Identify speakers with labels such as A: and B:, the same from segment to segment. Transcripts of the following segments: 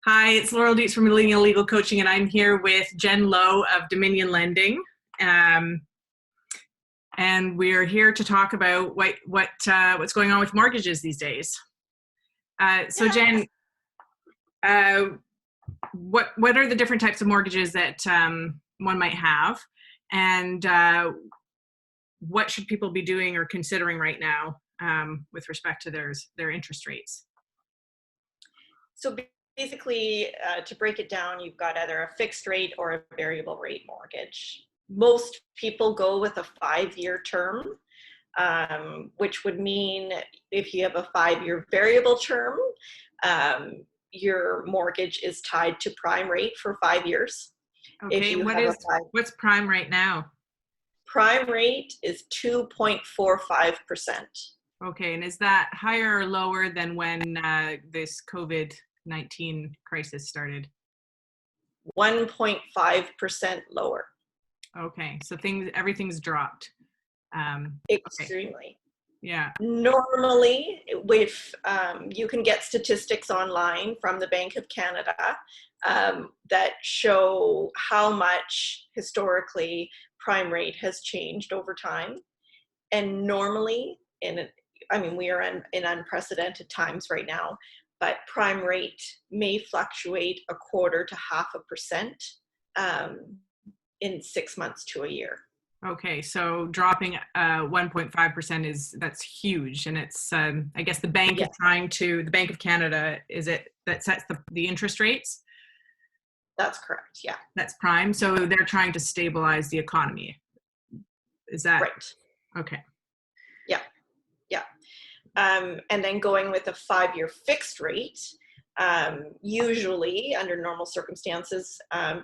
A: Hi, it's Laurel Dietz from Millennial Legal Coaching, and I'm here with Jen Lowe of Dominion Lending. Um, and we're here to talk about what's going on with mortgages these days. So Jen, uh, what are the different types of mortgages that one might have, and what should people be doing or considering right now with respect to their interest rates?
B: So basically, to break it down, you've got either a fixed rate or a variable rate mortgage. Most people go with a 5-year term, which would mean if you have a 5-year variable term, your mortgage is tied to prime rate for 5 years. If
A: Okay,
B: you have a
A: what's prime right now?
B: prime rate is 2.45%.
A: Okay, and is that higher or lower than when this COVID-19 crisis started?
B: 1.5% lower.
A: Okay, so everything's dropped. Okay,
B: Extremely.
A: yeah,
B: Normally, with you can get statistics online from the Bank of Canada that show how much historically prime rate has changed over time. And normally, we are in unprecedented times right now, but prime rate may fluctuate a quarter to half a percent in 6 months to a year.
A: okay, so dropping 1.5% that's huge, and it's I guess the bank
B: Yeah,
A: is the Bank of Canada, is it that sets the interest rates?
B: that's correct. Yeah,
A: That's prime, so they're trying to stabilize the economy. Is that
B: right.
A: okay?
B: Yeah, yeah. And then going with a 5-year fixed rate, usually under normal circumstances,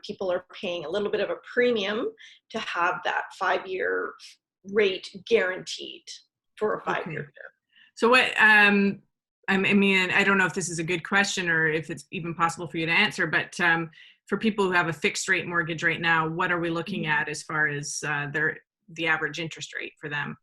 B: people are paying a little bit of a premium to have that 5-year rate guaranteed for a 5-year
A: Okay.
B: term.
A: So I mean, I don't know if this is a good question or if it's even possible for you to answer, but for people who have a fixed rate mortgage right now, what are we looking at as far as the average interest rate for them?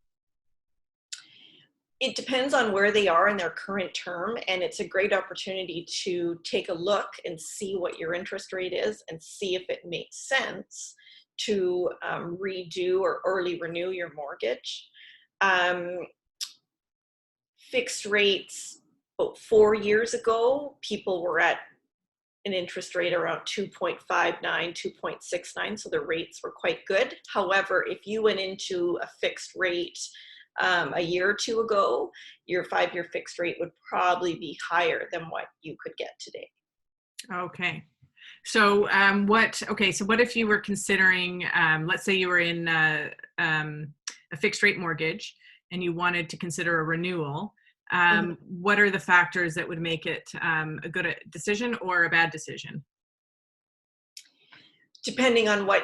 B: It depends on where they are in their current term, and it's a great opportunity to take a look and see what your interest rate is and see if it makes sense to redo or early renew your mortgage. Um, Fixed rates, about 4 years ago, people were at an interest rate around 2.59, 2.69, so the rates were quite good. However, if you went into a fixed rate a year or two ago, your 5-year fixed rate would probably be higher than what you could get today.
A: Okay. So so what if you were considering, let's say you were in a fixed rate mortgage and you wanted to consider a renewal, what are the factors that would make it a good decision or a bad decision?
B: Depending on what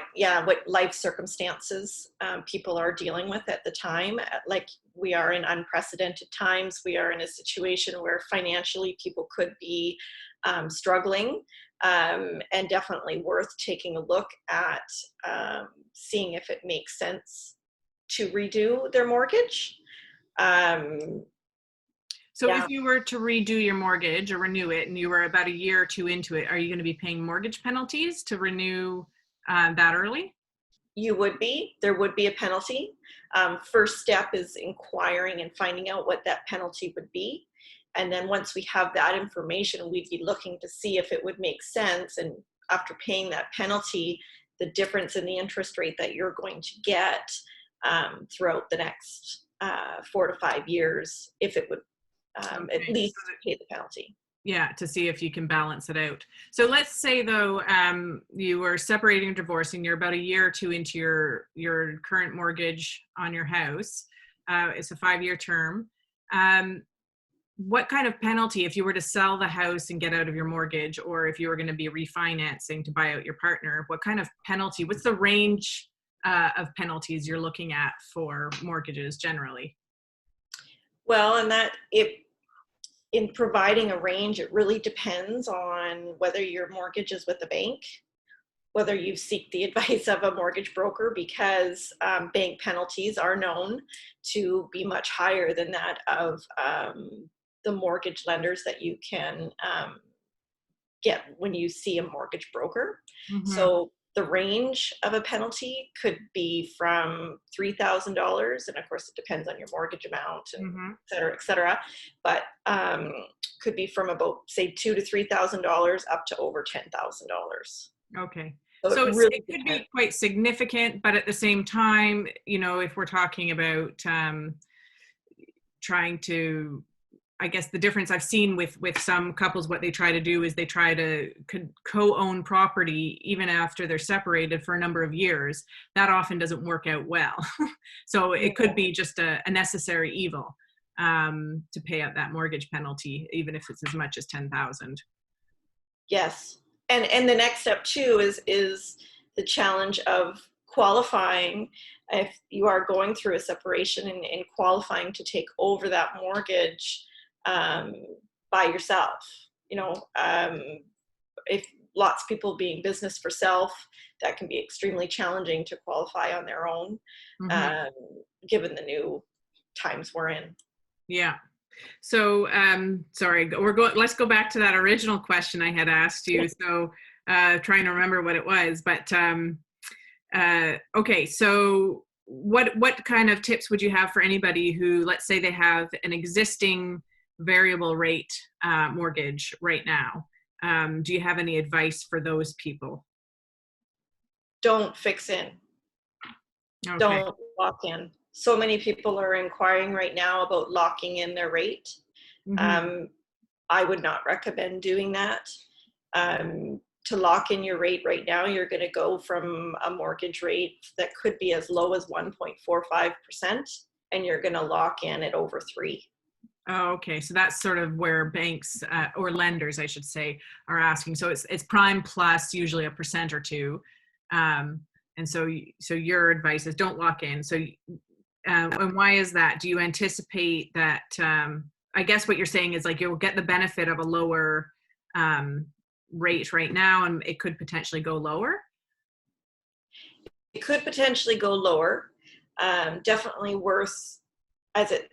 B: life circumstances people are dealing with at the time. Like, we are in unprecedented times. We are in a situation where financially people could be struggling, and definitely worth taking a look at, seeing if it makes sense to redo their mortgage. Um,
A: So if
B: yeah,
A: you were to redo your mortgage or renew it and you were about a year or two into it, are you going to be paying mortgage penalties to renew that early?
B: there would be a penalty. First step is inquiring and finding out what that penalty would be. And then once we have that information, we'd be looking to see if it would make sense. And after paying that penalty, the difference in the interest rate that you're going to get throughout the next 4 to 5 years, if it would at
A: Okay.
B: least pay the penalty.
A: Yeah, to see if you can balance it out. So let's say though, you were separating or divorcing, you're about a year or two into your current mortgage on your house. It's a 5-year term. What kind of penalty, if you were to sell the house and get out of your mortgage, or if you were going to be refinancing to buy out your partner, what kind of penalty, what's the range of penalties you're looking at for mortgages generally?
B: Well, and that it in providing a range, it really depends on whether your mortgage is with the bank, whether you seek the advice of a mortgage broker, because bank penalties are known to be much higher than that of the mortgage lenders that you can get when you see a mortgage broker.
A: Mm-hmm.
B: So the range of a penalty could be from $3,000, and of course it depends on your mortgage amount and
A: Mm-hmm.
B: et cetera, but could be from about say $2,000 to $3,000 up to over $10,000.
A: Okay.
B: So it
A: So
B: really
A: it could
B: depends.
A: be quite significant, but at the same time, if we're talking about trying to, I guess the difference I've seen with some couples, what they try to do is they try to co-own property even after they're separated for a number of years. That often doesn't work out well. So it could be just a necessary evil to pay out that mortgage penalty, even if it's as much as 10,000.
B: Yes. And the next step too is the challenge of qualifying. If you are going through a separation and qualifying to take over that mortgage by yourself. If lots of people being business for self, that can be extremely challenging to qualify on their own,
A: Mm-hmm.
B: given the new times we're in.
A: Yeah. So, sorry, let's go back to that original question I had asked you. So, trying to remember what it was, but, okay. So what kind of tips would you have for anybody who, let's say they have an existing variable rate, mortgage right now? Do you have any advice for those people?
B: Don't fix in.
A: Okay.
B: Don't lock in. So many people are inquiring right now about locking in their rate.
A: Mm-hmm.
B: I would not recommend doing that. To lock in your rate right now, you're going to go from a mortgage rate that could be as low as 1.45%, and you're going to lock in at over 3%.
A: Oh, okay. So that's sort of where banks or lenders, I should say, are asking. So it's prime plus usually a percent or two. And so your advice is don't lock in. So, and why is that? Do you anticipate that? I guess what you're saying is like you'll get the benefit of a lower rate right now, and it could potentially go lower.
B: It could potentially go lower. Definitely worse as it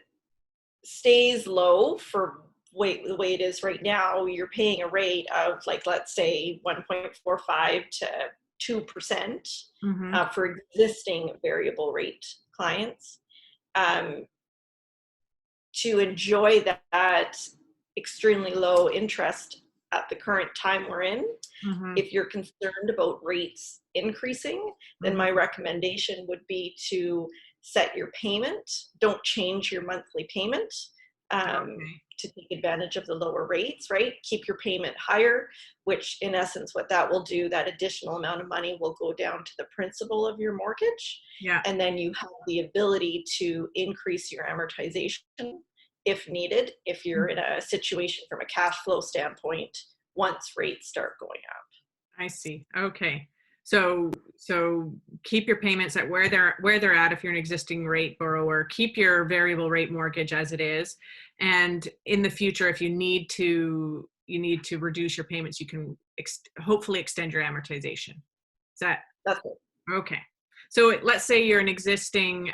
B: stays low for the way it is right now. You're paying a rate of let's say 1.45 to 2%
A: Mm-hmm.
B: for existing variable rate clients. To enjoy that extremely low interest at the current time we're in,
A: Mm-hmm.
B: if you're concerned about rates increasing, then my recommendation would be to set your payment. Don't change your monthly payment to take advantage of the lower rates, right? Keep your payment higher, which in essence, what that will do, that additional amount of money will go down to the principal of your mortgage.
A: Yeah.
B: And then you have the ability to increase your amortization if needed, if you're in a situation from a cash flow standpoint, once rates start going up.
A: I see. Okay. So keep your payments at where they're at if you're an existing rate borrower. Keep your variable rate mortgage as it is, and in the future, if you need to reduce your payments, you can hopefully extend your amortization. Is that
B: That's it.
A: okay? So let's say you're an existing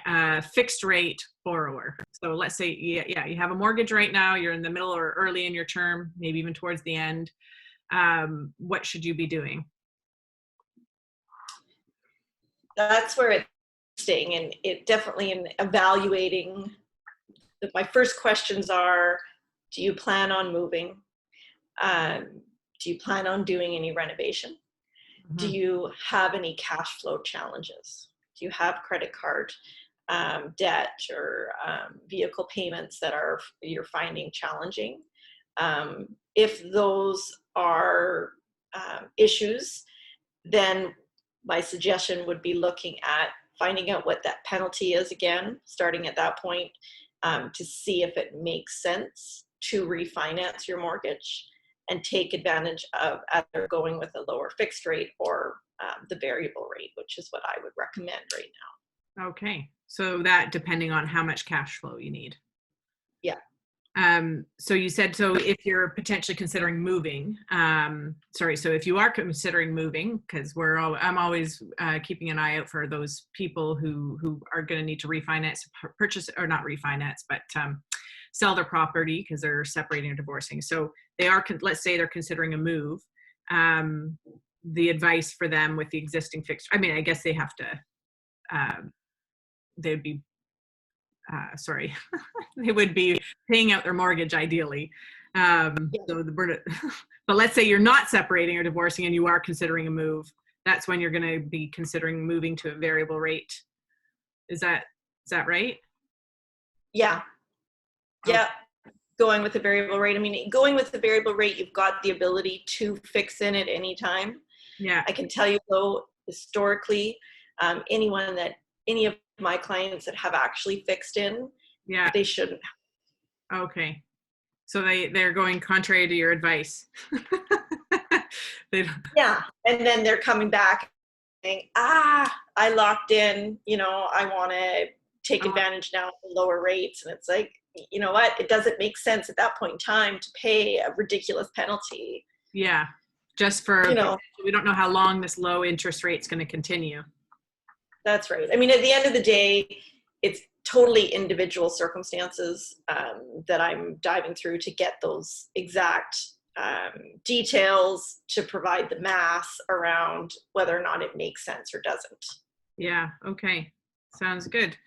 A: fixed rate borrower. So let's say you have a mortgage right now. You're in the middle or early in your term, maybe even towards the end. What should you be doing?
B: That's where it's interesting, and it definitely in evaluating. My first questions are: do you plan on moving? Do you plan on doing any renovation? Do you have any cash flow challenges? Do you have credit card debt or vehicle payments that you're finding challenging? If those are issues, then my suggestion would be looking at finding out what that penalty is again, starting at that point, to see if it makes sense to refinance your mortgage and take advantage of either going with a lower fixed rate or the variable rate, which is what I would recommend right now.
A: Okay. So that depending on how much cash flow you need.
B: Yeah.
A: So you said, so if you're potentially considering moving, so if you are considering moving, because I'm always keeping an eye out for those people who are going to need to refinance, purchase, or not refinance, but sell their property because they're separating or divorcing. So they are, let's say they're considering a move. the advice for them with the existing fixed. I mean, I guess they have to, they'd be, sorry, they would be paying out their mortgage ideally. So the burden, but let's say you're not separating or divorcing and you are considering a move. That's when you're going to be considering moving to a variable rate. Is that right?
B: Yeah. Yeah. Going with the variable rate. I mean, going with the variable rate, you've got the ability to fix in at any time.
A: Yeah.
B: I can tell you though, historically, any of my clients that have actually fixed in,
A: yeah,
B: they shouldn't.
A: Okay. So they're going contrary to your advice.
B: Yeah. And then they're coming back saying, I locked in, I want to take advantage now of the lower rates. And it's like, you know what? It doesn't make sense at that point in time to pay a ridiculous penalty.
A: Yeah. Just for, we don't know how long this low interest rate's going to continue.
B: That's right. I mean, at the end of the day, it's totally individual circumstances that I'm diving through to get those exact details to provide the math around whether or not it makes sense or doesn't.
A: Yeah. Okay. Sounds good.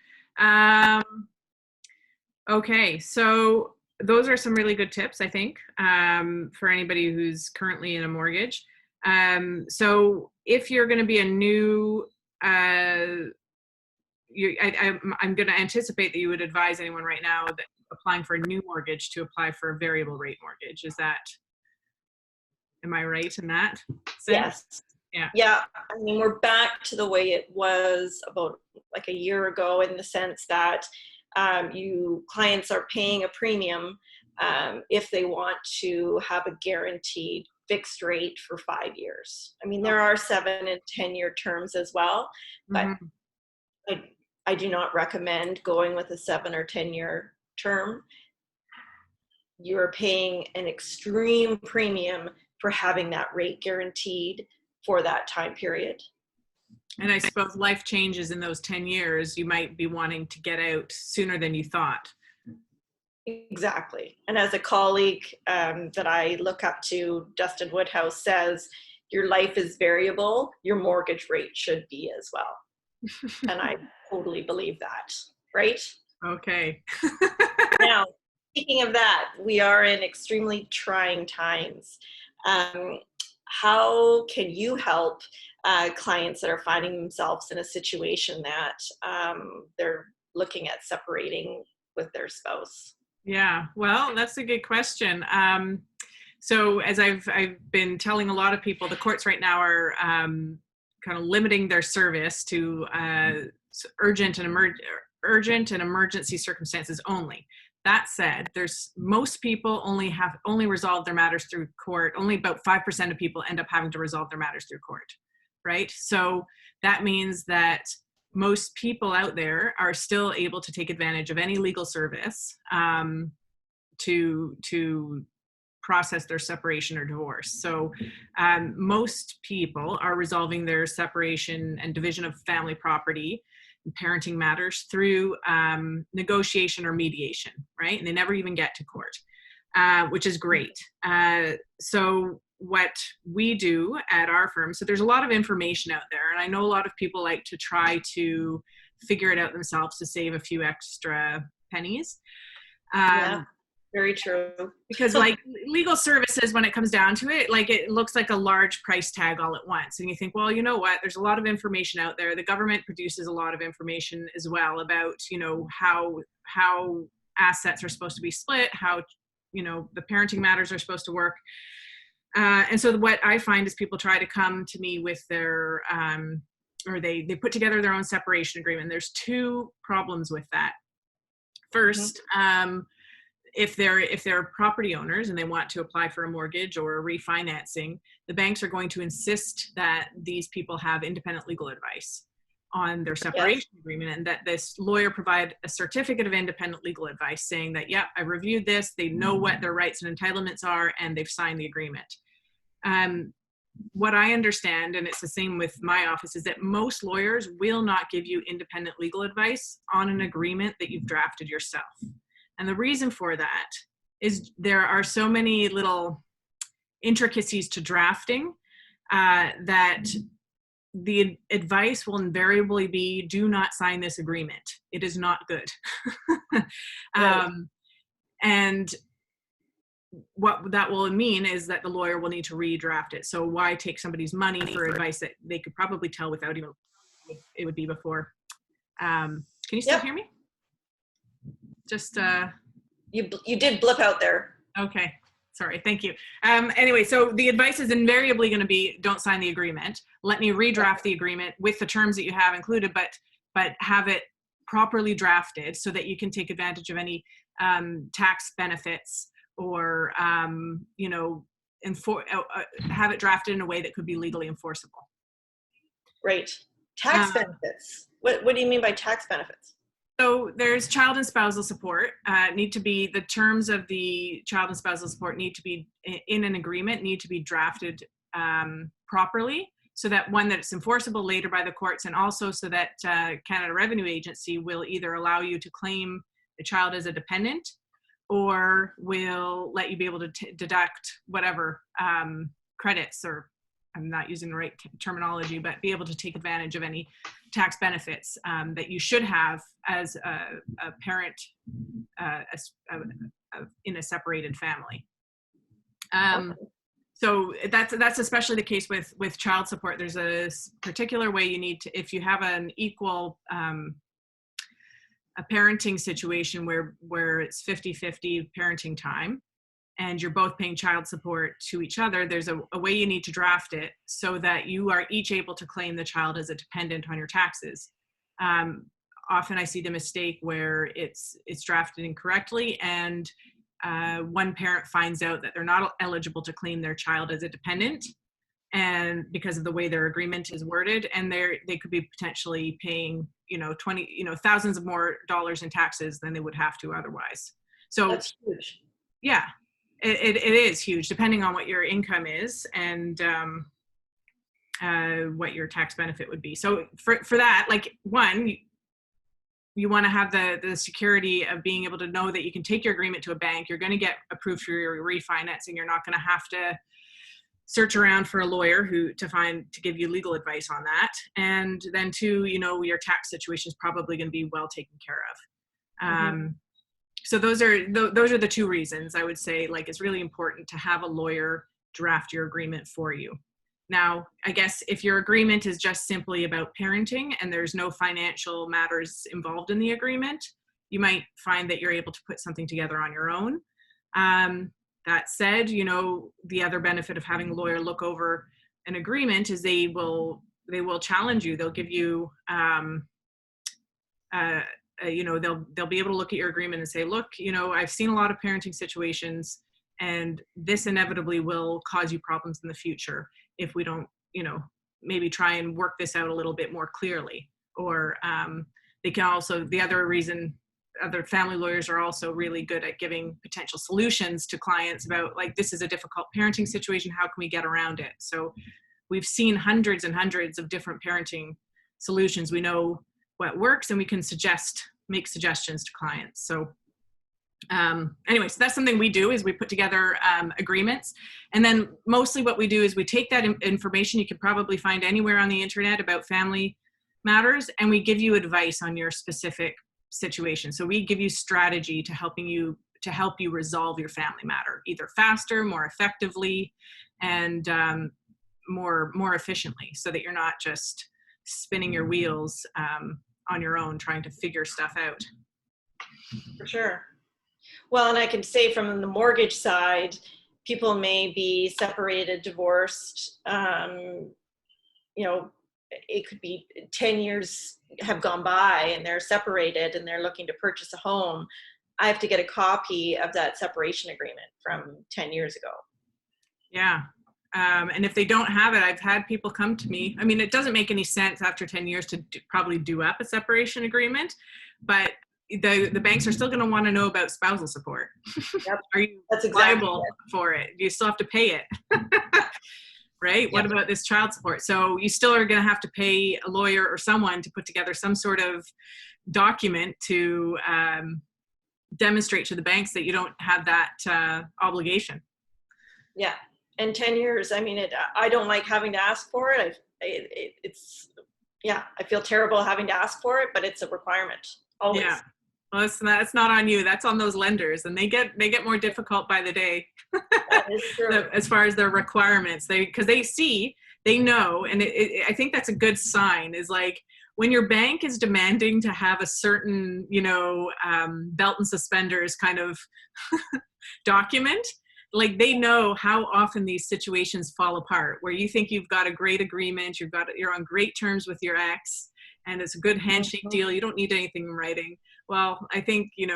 A: Okay. So those are some really good tips, I think, for anybody who's currently in a mortgage. So if you're going to be a new, I'm going to anticipate that you would advise anyone right now that applying for a new mortgage to apply for a variable rate mortgage. Am I right in that sense?
B: Yes.
A: Yeah.
B: Yeah. I mean, we're back to the way it was about like a year ago in the sense that clients are paying a premium if they want to have a guaranteed fixed rate for 5 years. I mean, there are 7 and 10-year terms as well, but I do not recommend going with a 7 or 10-year term. You're paying an extreme premium for having that rate guaranteed for that time period.
A: And I suppose life changes in those 10 years. You might be wanting to get out sooner than you thought.
B: Exactly. And as a colleague that I look up to, Dustin Woodhouse, says, your life is variable, your mortgage rate should be as well. And I totally believe that, right?
A: Okay.
B: Now, speaking of that, we are in extremely trying times. How can you help clients that are finding themselves in a situation that they're looking at separating with their spouse?
A: Yeah, well, that's a good question. So as I've been telling a lot of people, the courts right now are kind of limiting their service to urgent and emergency circumstances only. That said, most people only resolve their matters through court. Only about 5% of people end up having to resolve their matters through court, right? So that means that most people out there are still able to take advantage of any legal service to process their separation or divorce. So most people are resolving their separation and division of family property and parenting matters through negotiation or mediation, right? And they never even get to court, which is great. So what we do at our firm, so there's a lot of information out there, and I know a lot of people like to try to figure it out themselves to save a few extra pennies.
B: Yeah, very true.
A: Because like legal services, when it comes down to it, like it looks like a large price tag all at once. And you think, well, you know what, there's a lot of information out there. The government produces a lot of information as well about, how assets are supposed to be split, how, the parenting matters are supposed to work. And so what I find is people try to come to me with their, or they put together their own separation agreement. There's 2 problems with that. First, if they're property owners and they want to apply for a mortgage or a refinancing, the banks are going to insist that these people have independent legal advice on their separation agreement, and that this lawyer provide a certificate of independent legal advice saying that, yeah, I reviewed this, they know what their rights and entitlements are, and they've signed the agreement. What I understand, and it's the same with my office, is that most lawyers will not give you independent legal advice on an agreement that you've drafted yourself. And the reason for that is there are so many little intricacies to drafting, that the advice will invariably be, do not sign this agreement. It is not good.
B: Right.
A: And what that will mean is that the lawyer will need to redraft it. So why take somebody's money for advice that they could probably tell without even it would be before. Can you still hear me? Just
B: you did blip out there.
A: okay. Sorry, thank you. Anyway, so the advice is invariably going to be, don't sign the agreement. Let me redraft the agreement with the terms that you have included, but have it properly drafted so that you can take advantage of any tax benefits, or you know, have it drafted in a way that could be legally enforceable.
B: Right. Tax benefits. What do you mean by tax benefits?
A: So there's child and spousal support. The terms of the child and spousal support need to be in an agreement, need to be drafted properly, so that one, that it's enforceable later by the courts, and also so that Canada Revenue Agency will either allow you to claim the child as a dependent, or will let you be able to deduct whatever credits, or I'm not using the right terminology, but be able to take advantage of any tax benefits that you should have as a parent in a separated family. So that's especially the case with child support. There's a particular way you need to, if you have an equal a parenting situation where it's 50-50 parenting time, and you're both paying child support to each other, there's a way you need to draft it so that you are each able to claim the child as a dependent on your taxes. Often I see the mistake where it's drafted incorrectly, and one parent finds out that they're not eligible to claim their child as a dependent, and because of the way their agreement is worded, and they could be potentially paying, thousands of more dollars in taxes than they would have to otherwise. So
B: that's huge.
A: Yeah. It is huge, depending on what your income is and what your tax benefit would be. So for that, like, one, you want to have the security of being able to know that you can take your agreement to a bank. You're going to get approved for your refinancing. You're not going to have to search around for a lawyer to give you legal advice on that. And then two, your tax situation is probably going to be well taken care of. So those are the two reasons I would say, like, it's really important to have a lawyer draft your agreement for you. Now, I guess if your agreement is just simply about parenting and there's no financial matters involved in the agreement, you might find that you're able to put something together on your own. That said, the other benefit of having a lawyer look over an agreement is they will challenge you. They'll give you they'll be able to look at your agreement and say, look, I've seen a lot of parenting situations, and this inevitably will cause you problems in the future if we don't, maybe try and work this out a little bit more clearly. Or they can also, other family lawyers are also really good at giving potential solutions to clients about, like, this is a difficult parenting situation, how can we get around it? So we've seen hundreds and hundreds of different parenting solutions. We know what works, and we can make suggestions to clients. So anyway, so that's something we do, is we put together agreements. And then mostly what we do is we take that information you could probably find anywhere on the internet about family matters, and we give you advice on your specific situation. So we give you strategy to help you resolve your family matter, either faster, more effectively, and more efficiently, so that you're not just spinning your wheels on your own trying to figure stuff out.
B: For sure. Well, and I can say from the mortgage side, people may be separated, divorced, it could be 10 years have gone by and they're separated and they're looking to purchase a home. I have to get a copy of that separation agreement from 10 years ago. Yeah.
A: And if they don't have it, I've had people come to me. I mean, it doesn't make any sense after 10 years to probably do up a separation agreement, but the banks are still going to want to know about spousal support.
B: Yep.
A: Are you liable for it? Do you still have to pay it? Right? Yep. What about this child support? So you still are going to have to pay a lawyer or someone to put together some sort of document to demonstrate to the banks that you don't have that obligation.
B: Yeah. And 10 years, I mean, I don't like having to ask for it. It's, yeah, I feel terrible having to ask for it, but it's a requirement, always.
A: Yeah. Well, that's not on you. That's on those lenders, and they get more difficult by the day.
B: That is true.
A: As far as their requirements, because they know, and I think that's a good sign. Is like when your bank is demanding to have a certain, belt and suspenders kind of document. Like they know how often these situations fall apart, where you think you've got a great agreement, you're on great terms with your ex, and it's a good handshake deal. You don't need anything in writing. Well, I think in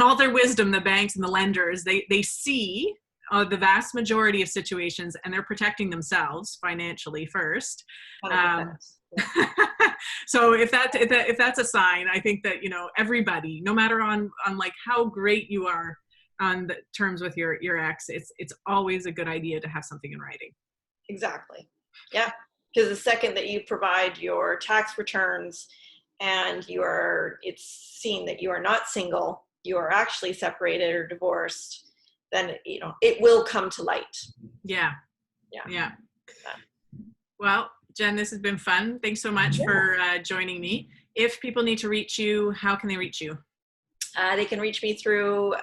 A: all their wisdom, the banks and the lenders, they see the vast majority of situations, and they're protecting themselves financially first. So if that's a sign, I think that everybody, no matter on like how great you are on the terms with your ex, it's always a good idea to have something in writing.
B: Exactly. Yeah, because the second that you provide your tax returns and it's seen that you are not single, you are actually separated or divorced, then it will come to light.
A: Yeah. Well, Jen, this has been fun. Thanks so much for joining me. If people need to reach you, how can they reach you?
B: They can reach me through,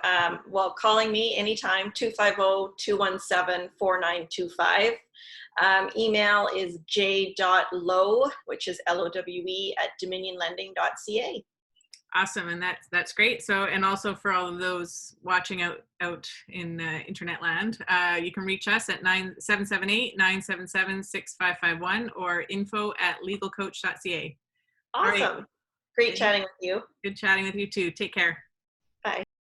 B: calling me anytime, 250-217-4925. Email is j.lowe, which is LOWE, @dominionlending.ca.
A: Awesome, and that's great. So, and also for all of those watching out in internet land, you can reach us at 778-977-6551 or info@legalcoach.ca.
B: Awesome. Right. Great chatting with you.
A: Good chatting with you too. Take care.